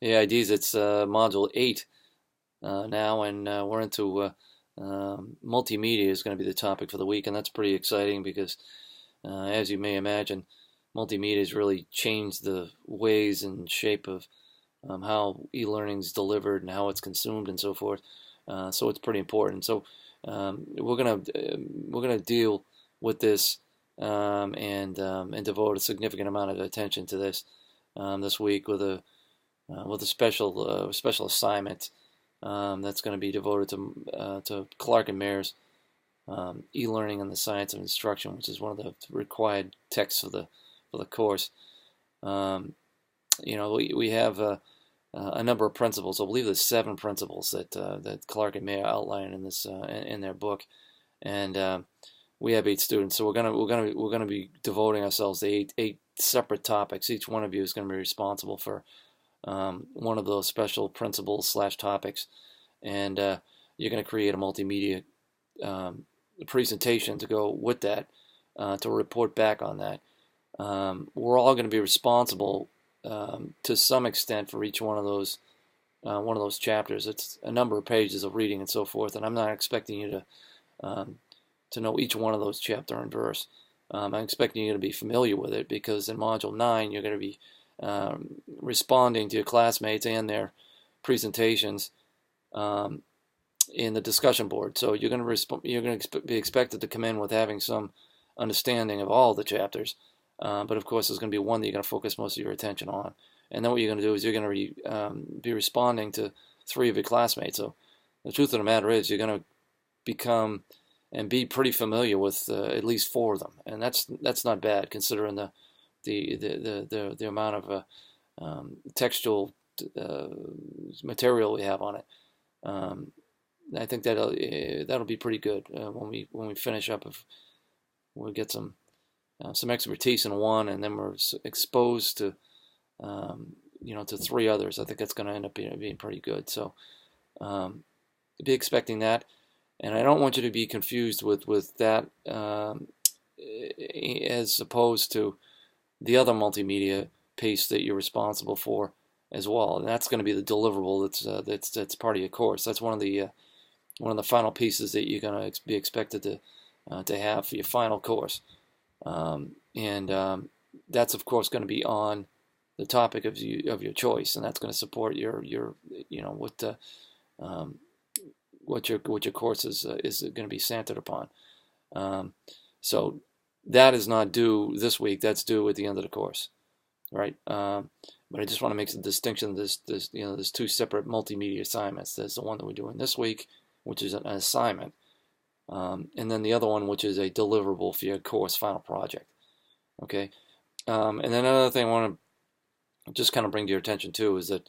AIDs. It's Module 8 now, and we're into multimedia is going to be the topic for the week, and that's pretty exciting because, as you may imagine, multimedia has really changed the ways and shape of how e-learning is delivered and how it's consumed and so forth. So it's pretty important. So we're gonna deal with this and devote a significant amount of attention to this this week with a special assignment that's going to be devoted to Clark and Mayer's e-learning and the science of instruction, which is one of the required texts for the course. We have a number of principles. I believe there's 7 principles that Clark and Mayer outline in this in their book, and we have 8 students. So we're gonna be devoting ourselves to eight separate topics. Each one of you is going to be responsible for one of those special principles / topics, and you're going to create a multimedia presentation to go with that to report back on that. We're all going to be responsible to some extent for each one of those chapters. It's a number of pages of reading and so forth, and I'm not expecting you to know each one of those chapter and verse. I'm expecting you to be familiar with it because in Module 9 you're going to be responding to your classmates and their presentations in the discussion board. So you're going to be expected to come in with having some understanding of all the chapters. But of course, there's going to be one that you're going to focus most of your attention on. And then what you're going to do is you're going to be responding to 3 of your classmates. So the truth of the matter is you're going to become and be pretty familiar with at least 4 of them, and that's not bad considering the amount of textual material we have on it. I think that'll be pretty good when we finish up. If we get some expertise in one, and then we're exposed to to 3 others, I think that's going to end up being pretty good. So be expecting that, and I don't want you to be confused with that as opposed to the other multimedia piece that you're responsible for as well, and that's going to be the deliverable that's part of your course. That's one of the final pieces that you're going to be expected to have for your final course. And that's of course going to be on the topic of your choice, and that's going to support your what your course is going to be centered upon. So that is not due this week. That's due at the end of the course, right? But I just want to make the distinction. There's 2 separate multimedia assignments. There's the one that we're doing this week, which is an assignment. And then the other one, which is a deliverable for your course final project. Okay, and then another thing I want to just kind of bring to your attention too is that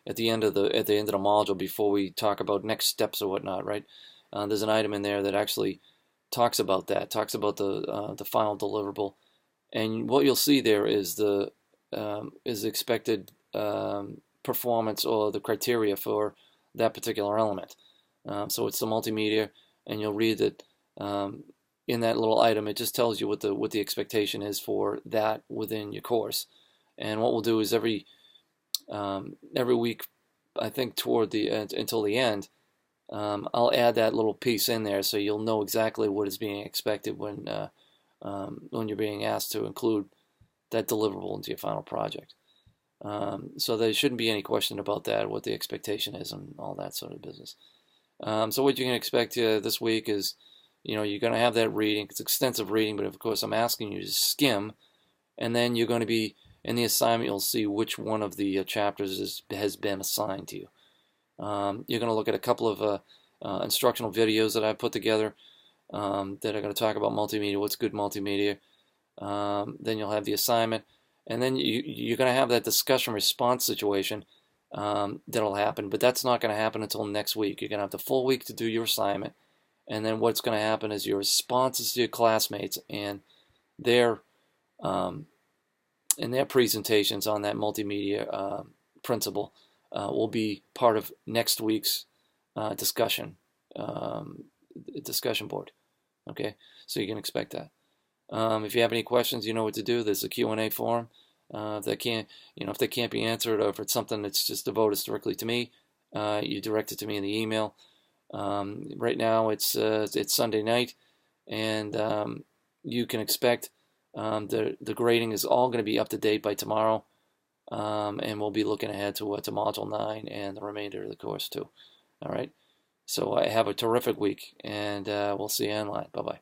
at the end of the module, before we talk about next steps or whatnot, right? There's an item in there that actually talks about the final deliverable, and what you'll see there is the expected performance or the criteria for that particular element. So it's the multimedia. And you'll read that in that little item, it just tells you what the expectation is for that within your course. And what we'll do is every week, I think toward the end, until the end, I'll add that little piece in there so you'll know exactly what is being expected when you're being asked to include that deliverable into your final project. So there shouldn't be any question about that, what the expectation is and all that sort of business. So what you can expect this week is, you're going to have that reading. It's extensive reading, but of course I'm asking you to skim, and then you're going to be, in the assignment, you'll see which one of the chapters has been assigned to you. You're going to look at a couple of instructional videos that I put together that are going to talk about multimedia, what's good multimedia. Then you'll have the assignment, and then you're going to have that discussion response situation that'll happen, but that's not going to happen until next week. You're going to have the full week to do your assignment, and then what's going to happen is your responses to your classmates and their presentations on that multimedia principle will be part of next week's discussion board. Okay, so you can expect that. If you have any questions, you know what to do. There's a Q&A forum If they can't, if they can't be answered, or if it's something that's just devoted strictly to me, you direct it to me in the email. Right now it's Sunday night, and you can expect the grading is all going to be up to date by tomorrow, and we'll be looking ahead to Module 9 and the remainder of the course too. All right. So have a terrific week, and we'll see you online. Bye-bye.